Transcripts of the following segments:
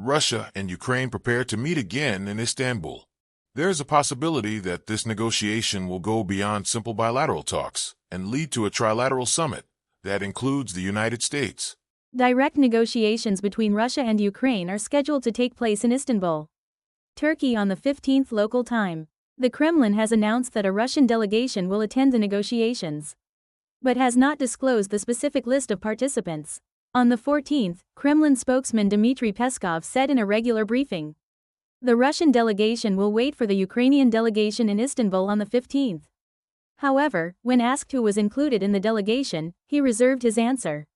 Russia and Ukraine prepare to meet again in Istanbul. There is a possibility that this negotiation will go beyond simple bilateral talks and lead to a trilateral summit that includes the United States. Direct negotiations between Russia and Ukraine are scheduled to take place in Istanbul, Turkey on the 15th local time. The Kremlin has announced that a Russian delegation will attend the negotiations, but has not disclosed the specific list of participants. On the 14th, Kremlin spokesman Dmitry Peskov said in a regular briefing, the Russian delegation will wait for the Ukrainian delegation in Istanbul on the 15th. However, when asked who was included in the delegation, he reserved his answer,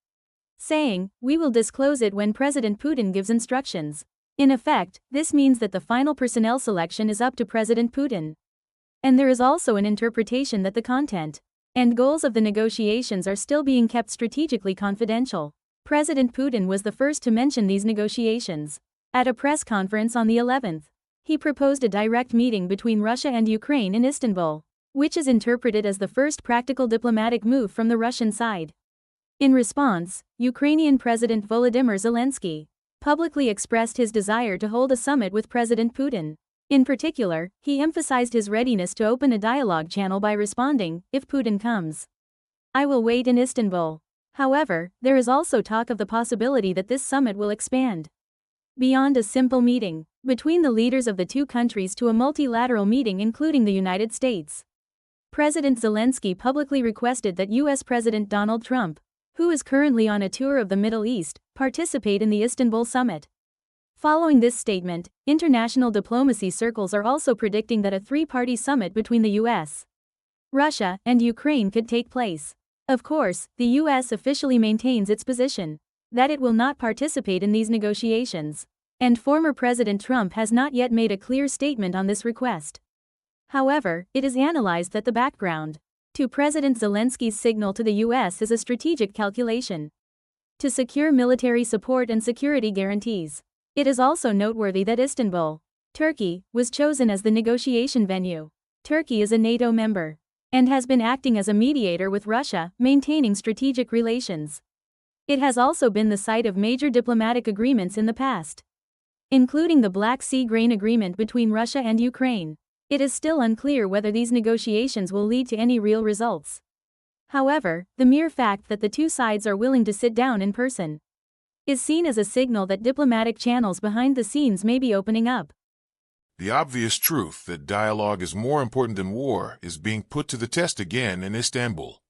saying, "We will disclose it when President Putin gives instructions." In effect, this means that the final personnel selection is up to President Putin. And there is also an interpretation that the content and goals of the negotiations are still being kept strategically confidential. President Putin was the first to mention these negotiations. At a press conference on the 11th, he proposed a direct meeting between Russia and Ukraine in Istanbul, which is interpreted as the first practical diplomatic move from the Russian side. In response, Ukrainian President Volodymyr Zelensky publicly expressed his desire to hold a summit with President Putin. In particular, he emphasized his readiness to open a dialogue channel by responding, "If Putin comes, I will wait in Istanbul." However, there is also talk of the possibility that this summit will expand beyond a simple meeting between the leaders of the two countries to a multilateral meeting including the United States. President Zelensky publicly requested that U.S. President Donald Trump, who is currently on a tour of the Middle East, participate in the Istanbul summit. Following this statement, international diplomacy circles are also predicting that a three-party summit between the U.S., Russia, and Ukraine could take place. Of course, the U.S. officially maintains its position that it will not participate in these negotiations, and former President Trump has not yet made a clear statement on this request. However, it is analyzed that the background to President Zelensky's signal to the U.S. is a strategic calculation to secure military support and security guarantees. It is also noteworthy that Istanbul, Turkey, was chosen as the negotiation venue. Turkey is a NATO member and has been acting as a mediator with Russia, maintaining strategic relations. It has also been the site of major diplomatic agreements in the past, including the Black Sea Grain Agreement between Russia and Ukraine. It is still unclear whether these negotiations will lead to any real results. However, the mere fact that the two sides are willing to sit down in person is seen as a signal that diplomatic channels behind the scenes may be opening up. The obvious truth that dialogue is more important than war is being put to the test again in Istanbul.